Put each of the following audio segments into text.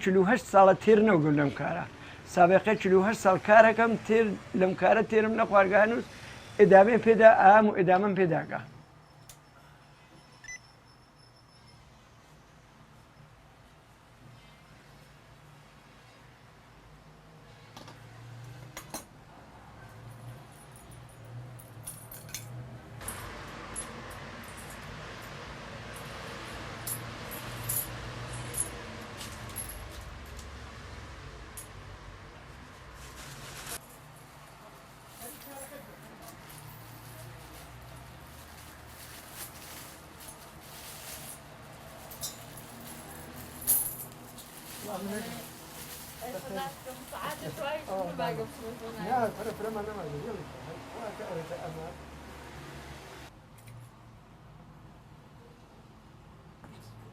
48 ساڵە تێر نەوگرم لەم کارە سابقە 48 ساڵ کارەکەم تێر لەم کارە تێرم نەخوارگانوس ئێدامێ پێدا ئام و ئێدامەم پێداکە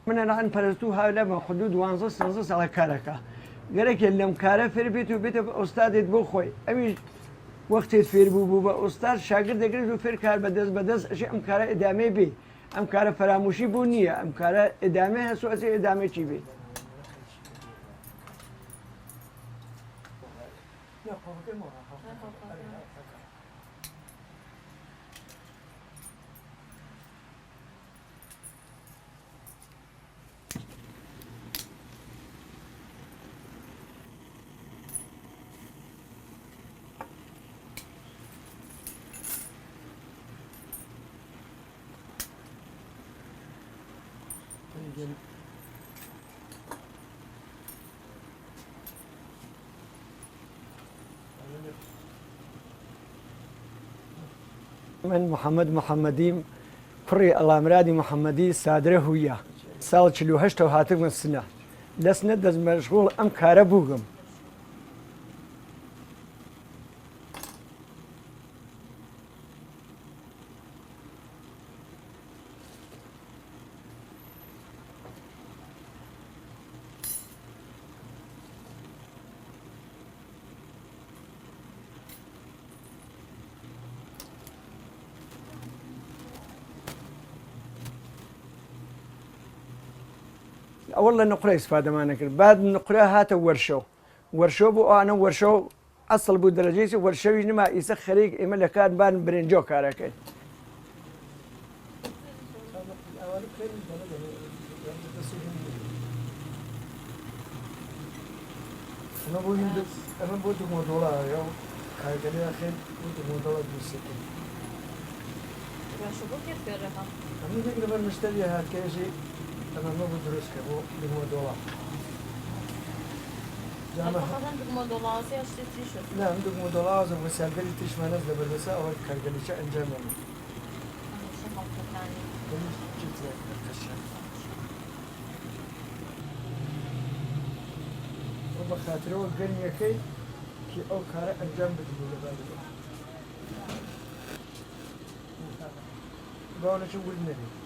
من الآن پرستوها لما حدود 12 ساڵە کارەکە گەرەکێ لەم کارە فێر بێت و بێتە ئۆستادێت بۆ خۆی ئەویش وەختێت فێر بوو بە ئۆستاد شاگرد دەگرێت و فێر کار بەدەست بەدەست ئەشی ئەم کارە ئێدامێ بێ ئەم کارە فەراموشی بوو نییە ئەم کارە ئێدامێ هەسو ئەچێ ئێدامێکی بێت من محمد محمدیم کوڕی ئەڵامرادی محەممەدی سادرە هویە ساڵ 48 هاتبووم سنە لە سنە دەست مەشغوڵ ئەم کارە بووگم ئەوڵ لە نقرە ئیسفادەمانە کرد بعد نقرە هاتە وەرشۆ بۆ ئەوانە وەرشۆ ئەسڵ بوو دەرەجەی وەرشەوی نما ئیسە خەریک ئێمە لە کات بان برنجۆ کارەکەین ئەمە بۆ دومۆدۆڵە کارگەری ئەخێن بۆ دومۆدۆڵە دووسێتن ئەمە دەک لەبەر مشتری هاتکێژی ئەمە بۆ دروستکە بۆ دومۆدۆڵە نام دومۆدۆڵازە بە سالگەری تیشمانەت لە بەردەسا ئەوە کارگەلیچە ئەنجامێنێ بە خاترەوە گەرمیەکەی کە ئەو کارە ئەنجام بدرێ لە بارەوە باوەنەچە ورد نەبێت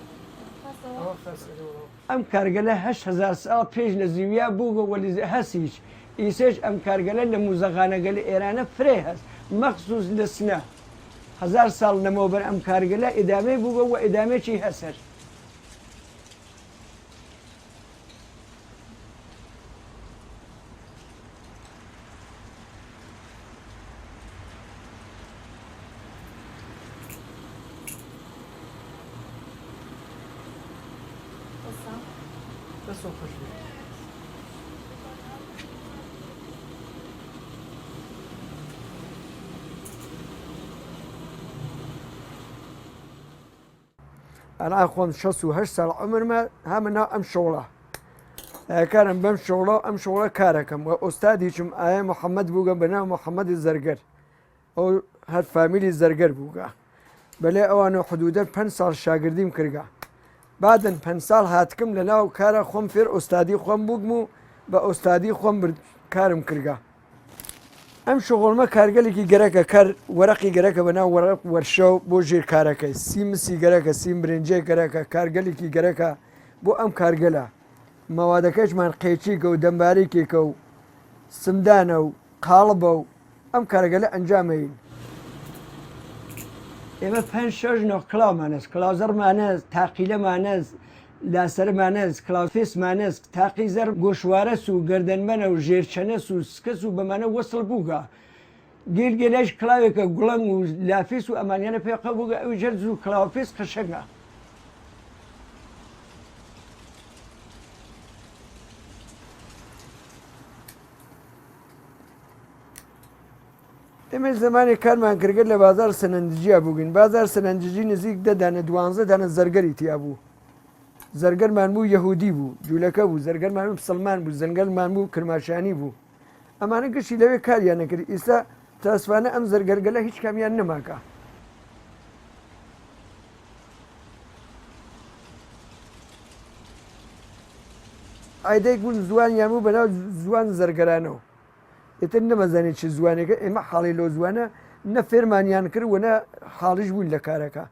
ئەم کارگەلە 8,000 ساڵ پێش لە زیویا بوو وەلی هەسیش ئیسێش ئەم کارگەلە لە موزەخانەگەل ئێرانە فرێ هەست مەخصوص لە سنە 1000 ساڵ لەمەوبەر ئەم کارگەلە ئێدامێ بووە و ئێدامێکی هەسەر دەستۆ خۆش بێت ئەنا خۆم 68 ساڵ عمرمە هەمنا ئەم شۆڵە کارم بەم شۆڵە ئەم شۆڵە کارەکەم و ئۆستادیچم ئایا محەممەد بووگە بەناو محەممەدی زەرگەر ئەو هەر فامیلی زەرگەر بووگە بەلێ ئەوانە حدودەن 5 ساڵ شاگردیم کردگە بعدن 5 ساڵ هاتکم لە ناو کارە خۆم فێر ئۆستادی خۆم بووگم و بە ئۆستادی خۆم کارم کردگە ئەم شغڵمە کارگەلێکی گەرەکە کار وەرەقی گەرەکە بەناو وەرەق وەرشە و بۆ ژێر کارەکەی سیمسی گەرەکە سیم برنجێ گەرەکە کارگەلێکی گەرەکە بۆ ئەم کارگەلە مەوادەکەشمان قێچیکە و دەمبارێکێکە و سمدانە و قاڵبە و ئەم کارگەلە ئەنجامەین ئێمە 5-6 نۆ کڵاومانەست کڵاوزەرمانەست تاقیلەمانەست لاسەرمانەز کلااوفێسمانەز تاقی زەر گۆشوارەس و گەردەنمەنە و ژێرچەنەس و سکەس و بەمانە وەسڵ بووگە گێلگەلەش کلااوێکە گوڵنگ و لافێس و ئەمانیانە پێقە بووگە ئەو جەرز و کلااوفێس قەشەنگە ئێمە زمانی کارمان کردگەر لە بازار سەنەندجیە بووگین بازار سەنەنججی نزیک دەدانە دوانزە دانە زەرگەری تیا بوو زەرگەرمان بوو یەهودی بوو جوولەکە بوو زەرگەرمان بوو سڵمان بوو زەنگەلمان بوو کرماشانی بوو ئەمانە گشتی لەوێ کاریان نەکرد ئێستا تاسوانە ئەم زەرگەرگەلە هیچ کامیان نەماکە ئایدەیەک بوون زوانیان بوو بەناو زوان زەرگەرانەوە ئێتر نەمەزانێت چ زوانێکە ئێمە حاڵی لۆ زوانە نە فێرمانیان کرد و نە حاڵیش بوون لە کارەکە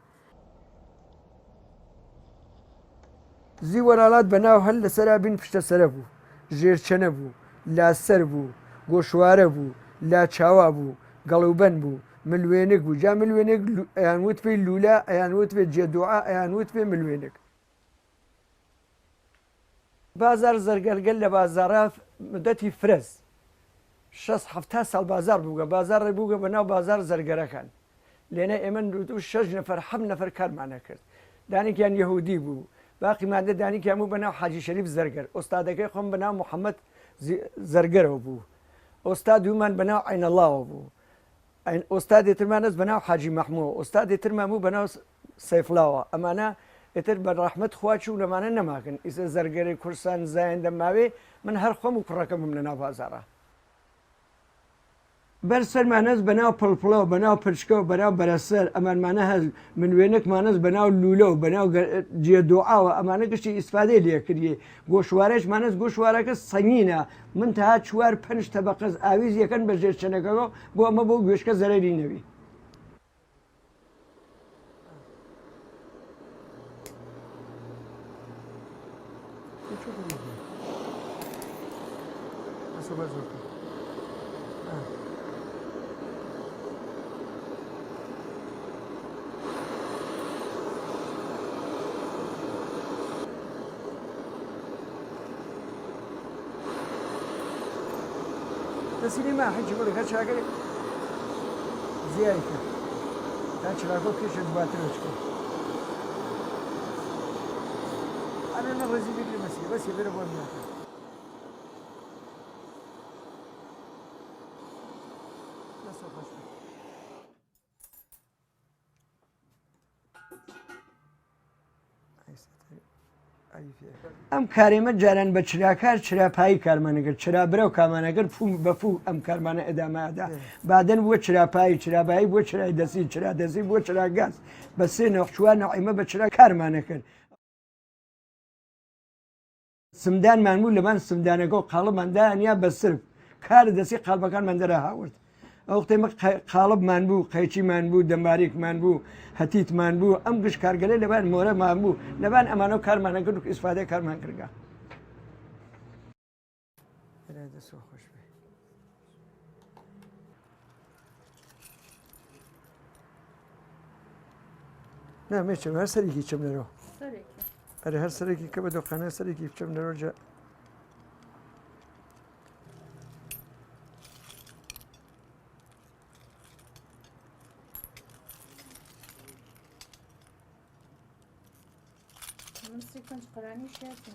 زی وەراڵات بەناو هەل لەسەرا بین پشتە سەرە بوو ژێرچەنە بوو لاسەر بوو گۆشوارە بوو لاچاوا بوو گەڵوبەن بوو ملوێنک بوو جا ملوێنێک ئەیانوت پێی لولا ئەیانوت پێ جێدوعا ئەیانوت پێ ملوێنک بازار زەرگەرگەل لە بازارە مدەتی فرەز 6 ساڵ بازار بووگە بازار ڕێبووگە بەناو بازار زەرگەرەکان لێنە ئێمە 6 نەفەر 7 نەفەر کارمانە کرد دانێکیان یەهودی بوو باقی مادە دانێکیان بوو بەناو حاجی شەریف زەرگەر ئۆستادەکەی خۆم بەناو محەممەد زەرگەرەوە بوو ئۆستا دوومان بەناو عینەڵاوە بوو ئۆستادی ترمانەس بەناو حاجی مەحمووە ئۆستادی ترمان بوو بەناو سەیفڵاوە ئەمانە ئێتر بە ڕەحمەت خواچ و لەمانە نەماکەن ئیسە زەرگەری کورسان زایەن دەماوێ من هەر خۆم و کوڕەکەم بم لەناو بازارە بەر سەرمانەز بەناو پڵپڵەوە بەناو پرچکەوە بەناو بەرەسەر ئەمانمانە هەز منوێنێکمانەز بەناو لولە و بەناو جێدوعاوە ئەمانە گشتی ئیسفادەی لێکردیە گۆشوارەشمانەز گۆشوارەکە سەنگینە من تاها 4-5 تەبەقەز ئاویز یەکەن بە ژێرچەنەکەەوە بۆ ئەمە بۆ گوێشکە زەرەری نەوی دەسیری ما حیجی بۆ لەکە چاگەری زیای کرد تا چراکۆ پێشە دواترچکە ئەمە نە ڕێزی بگری مەسی بەسی بێرە بۆ ناکە ئەم کارێمە جاران بە چراکار چراپایی کارمانەگەر چرابرە و کامانەگەر بەفوو ئەم کارمانە ئەدامادا بادەن بووە چراپایی چرابایی بۆ چرای دەستی چرادەسی بۆ چراگاز بە سێ نەخچوار نەعیمە بە چرا کارمانەکرد سمدانمان بوو لەمان سمدانەکە و قاڵبماندانیا بە سرف کار دەستی قاڵبەکانمان دەرا هاورد ئەو قتێمە قاڵبمان بوو قەیچیمان بوو دەماریکمان بوو هەتیتمان بوو ئەم گشت کارگەلە لەبان مۆرەمان بوو لەبان ئەمانە کارمانەکرد و ئیسفادەی کارمان کردگا نامێچم هەر سەرێکی چم لەرەوە ئەرێ هەر سەرێکی کە بە دۆخانە سەرێکی بچم لەرۆجە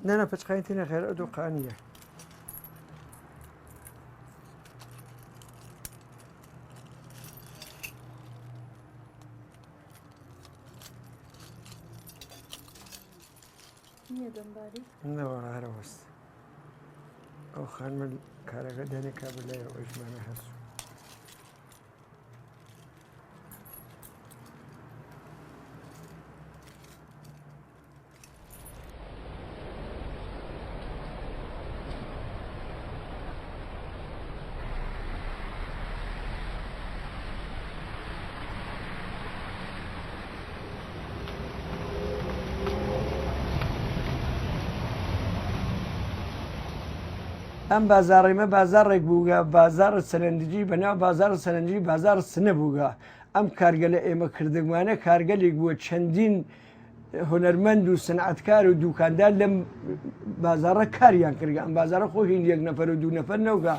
نه پچقاینتی نەخێر ئەو دۆقانیە نەوە هەرەوەست ئەو خانمە کارەکە دەنێکا بلای ئەوژمانە هەست ئەم بازاڕێمە بازارڕێک بووگە بازار سەرنجی بەناو بازار سەرنجی بازار سنە بووگە ئەم کارگەلە ئێمە کردگوانە کارگەلێک بووە چەندین هنرمند و صنعتکار و دوکاندار لەم بازارە کاریان کردگە ئەم بازارە خۆ هین یەک نەفەر و دوو نەفەر نەوگا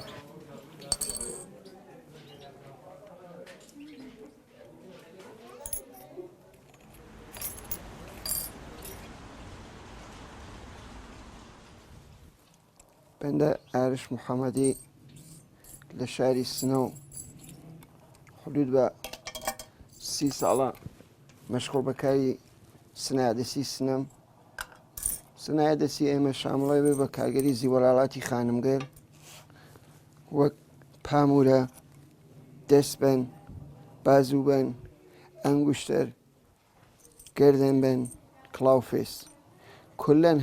بەندە ئارش محەممەدی لە شاری سنە و حدود بە 30 ساڵە مەشغوڵ بەکاری سنایدەسی سنەم سنایدەسی ئێمە شامڵی بێ بە کارگەری زیوەڵاڵاتی خانمگەر وەک پامورە دەستبەن بازوبەن ئەنگوشتەر گەردەنبەن کڵاوفێس کولەن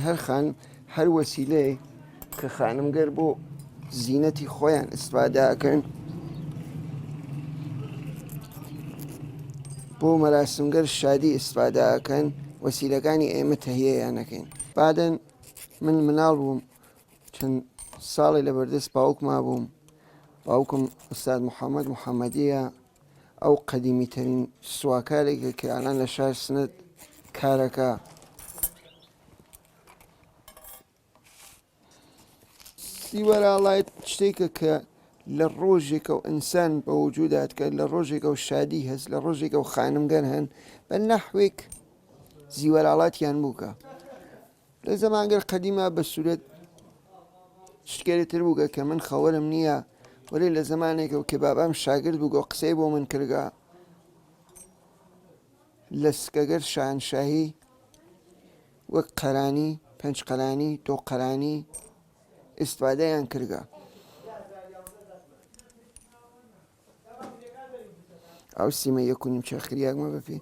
هەر وەسیلەیە کە خانمگەر بۆ زینەتی خۆیان ئیسفادەکەن بۆ مەراسمگەر شادی ئیسفادەکەن وەسیلەکانی ئێمە تەهیەیانەکەین بعدەن من مناڵ بووم چەند ساڵی لەبەردەست باوکما بووم باوکم ئوستاد محەممەد محەممەدیە ئەو قەدیمیترین سواکارێکە کە ئالان لە شار سنەت کارەکە زیوەڵاڵات شتێکە کە لە ڕۆژێکە و ئینسان بە وجودات کە لە ڕۆژێکە و شادی هەست لە ڕۆژێکە و خانمگەر هەن بە نەحوێک زیوەڵاڵاتیان بووکە لە زەمانگەر قەدیما بە سوورەت شتێتر بووگە کە من خەوەرم نییە وەرێ لە زمانێکە و کە بابام شاگرد بووگە و قسەی بۆ من کردگە لە سکەگەر شاهنشاهی وەک قەرانی پەنج قەرانی دۆ قەرانی ئیسفادەیان کردگە ئەو سیمە یەکونیم چەخریاکمە بەپی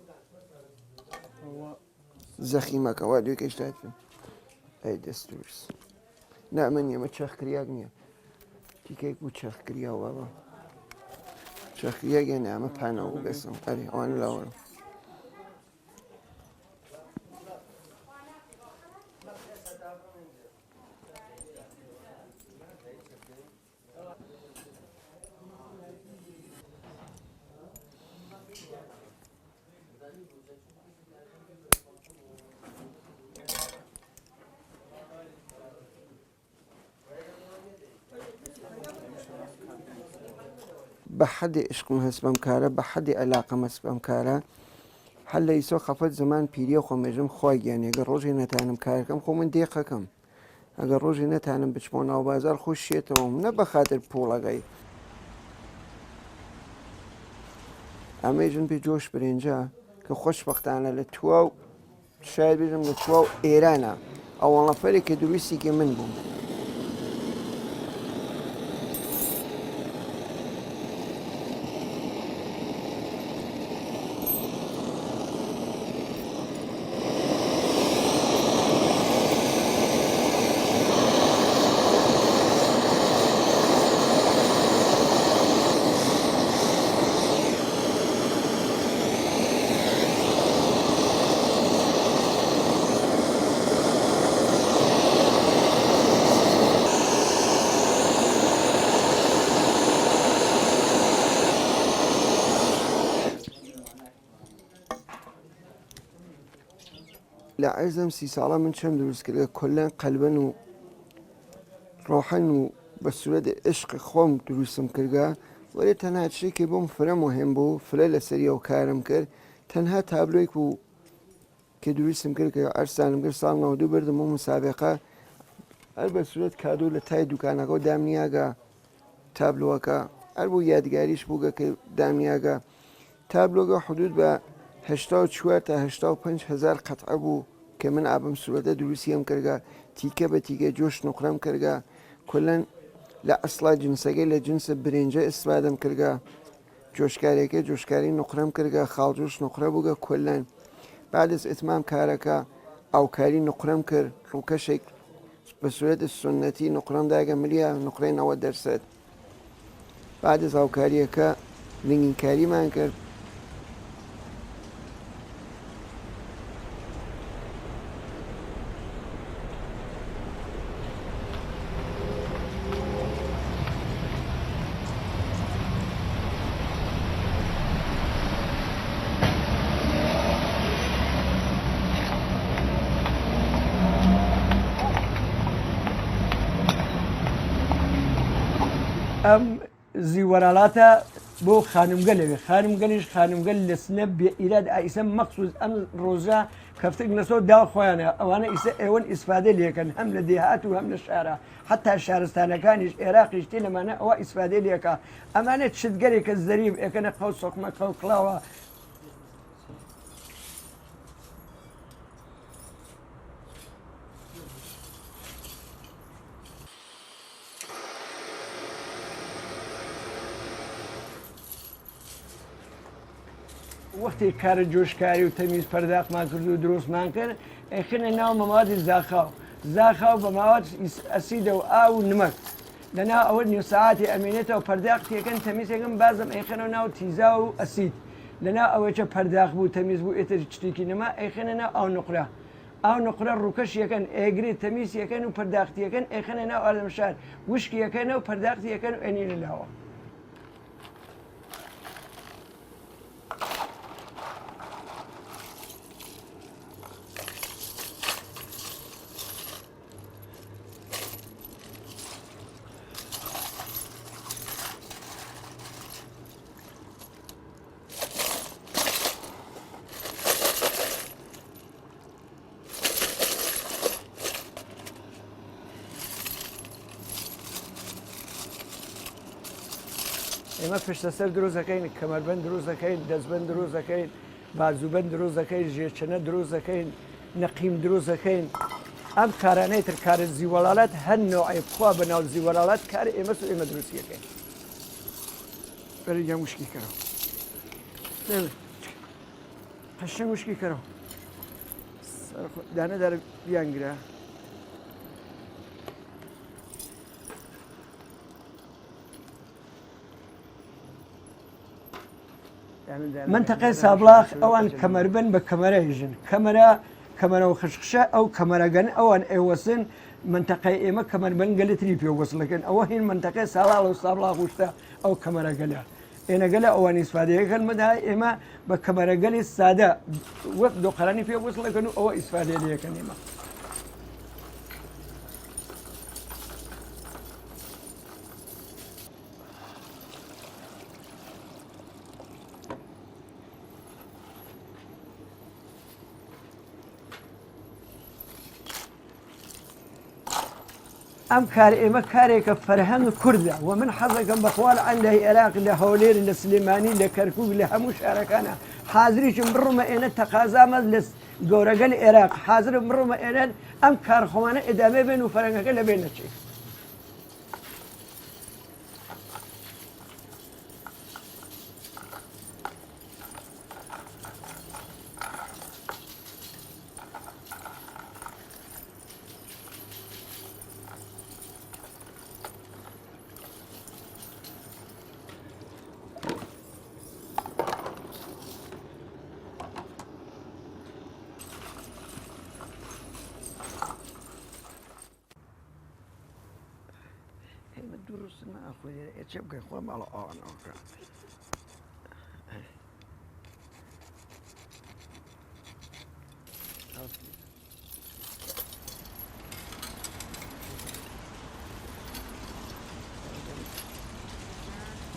زەخیمەکەوا دوێ کەشتات ئەی دەستورس نامە نیەمە چەخکریاک نییە تیکێک بوو چەخکریاوە بە چەخریاگە نامە پانەوە بەسم ئەری ئەوانە لاوەرە بە حەدی عشقم هەست بەم کارە بە حەدی عەلاقەم هەست بەم کارە هەر لە ئیسۆ خەفەت زمان پیریە خۆمێژم خۆی گیانێ ئەگەر ڕۆژێ نەتانم کارەکەم خۆ من دێقەکەم ئەگەر ڕۆژێ نەتانم بچمۆ ناو بازار خۆش شێتەوە نە بە خاتر پوڵەکەی ئەمێژن پێ جۆش برێنجە کە خۆشبەختانە لە توا و شاید بێژم لە توا و ئێرانە ئەوەڵ نەفەرێک کە دروستێکی من بووم لە عەرزەم 30 ساڵە من چەند دروست کردە کۆلەن قەلبەن و ڕۆحەن و بە سوورەت عشقی خۆم دروستم کردگە وەرێ تەنها شتێکی بۆم فرە مهم بوو فرە لەسەری ئەو کارم کرد تەنها تابلۆیەک بوو کە دروستم کرد کە ئەرسانم کرد ساڵ 92 بردم و مسابقە هەر بە سوورەت کادۆ لە تای دوکانەکە و دامنیاگە تابلۆەکە هەر بوو یادگاریش بووگە کە دامنیاگە تابلۆگە حدود بە 84 تا 85 هزار قەتعە بوو کە من ئابم سوورەتە دروستیم کردگە تیکە بە تیکە جۆش نوقرەم کردگە کولەن لە ئەسڵا جنسەکەی لە جنسە برێنجە ئیسفادەم کردگە جۆشکارێکە جۆشکاری نوقرەم کردگە خاڵجۆش نوقرە بووگە کولەن بعدز ئیتمام کارەکە ئاوکاری نوقرەم کرد ڕووکەشێک بە سوورەتە سونەتی نوقرەم داگە ملیە نوقرەی 90% بعدز ئاوکاریەکە رنگینکاریمان کرد ئەم زیوەرەڵاتە بۆ خانمگەلەوێ خانمگەل لە سنە بێ ئیراد ئایسە مەخصوص ئەم ڕۆژە کەفتێک لەسۆ داخۆیانە ئەوانە ئیسە ئێوەن ئیسفادە لێکەن هەم لە دێهات و هەم لە شارە حتا شارستانەکانیش عێراقیش تێ لەمانە ئەوە ئیسفادە لێکە ئەمانە چتگەرێکە زەریب ئەکەنە قەوت سۆقمە قەوت کڵاوە وەختی کارە جۆشکاری و تەمیز پەرداخمان کرد و دروستمان کرد ئەخنە ناو مەمادی زاخاو بە ماوەت ئەسیدە و ئاو و نمەک لەناو ئەوە نیو ساعاتی ئەمێنێتەوە پەرداخ تێکەن تەمیزێکم بازم ئەیخەنەوە ناو تیزا و ئەسید لەناو ئەوەیە پەرداخ بوو تەمیز بوو ئێتر شتێکی نەما ئەیخەنە ناو ئاو نقرە ڕووکەش یەکەن ئێگرێت تەمیز یەکەن و پەرداختیەکەن ئەیخەنە ناو ئالەمشار وشکی یەکەنە و پەرداختی یەکەن و ئەنینە لاوە ئێمە پشتەسەر دروست دەکەین کەمەربەند دروست دەکەین دەستبەند دروست دەکەین بازوبەند دروست دەکەین ژێرچەنە دروست دەکەین نەقیم دروست دەکەین ئەم کارانەی تر کارە زیوەڵالات هەر نوعی بخوا بە ناو زیوەڵالات کار ئێمە و ئێمە دروستیەکەین بەرەگیان وشکی کەرەوە قەشەنگ وشکی کەرەوە دانە دارە بیانگرە منطقەی سابلاغ ئەوان کەمەربەند بە کەمەرە هێژن کەمەرە و خشخشە ئەو کەمەرەگەن ئەوان ئێوەسن منطقەی ئێمە کەمەربەند گەلتری پێوەسلەکەن ئەوە هین منطقەی ساڵاڵ و سابلاغ وشتە ئەو کەمەرەگەلە ئێنەگەلە ئەوان ئیسفادەیەکەن مەدا ئێمە بە کەمەرەگەلی سادە وەک دۆقەرانی پێوەسلەکەن و ئەوە ئیسفادە لەکەن ئێمە ئەم کار ئێمە کارێکە فەرهەنگ کوردە و من حەزەکەم بەخوال عەندەی عێراق لە هەولێر لە سلێمانی لە کەرکووک لە هەموو شارەکانە حازریشم بڕۆمە ئێنە تەقازامە لە گەورەگەل عێراق حازرم بڕۆمە ئێنە ئەم کارخۆمانە ئێدامێ بێن و فەرهەنگەکە لەبێ نەچێت درست ما أخوي يتشبك إخوة ما له أنا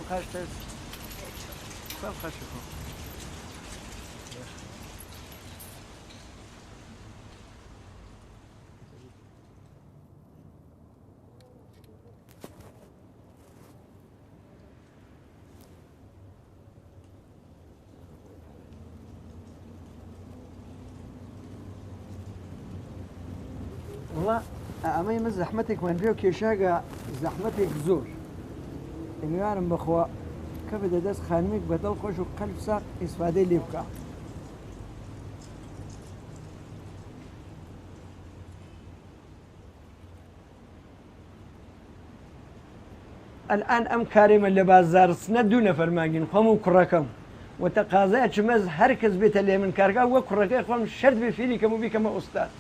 مخاشتز كم خشكم والله ئەمە ئێمە زەحمەتێکمان پێ و کێشاگە زەحمەتێک زۆر ئەمیوارم بەخوا کە بدە دەست خانمێک بەدڵ خۆش و قەلب ساق ئیسفادەی لێ بکە الآن ئەم کارێمە لە بازارچنە دوو نەفەر ماگین خۆم و کوڕەکەم و تەقازایە چمەز هەر کەس بێتە لێ من کارگا وە کوڕەکەی خۆم شەرت بێ فێری کەم و بیکەمە ئوستاد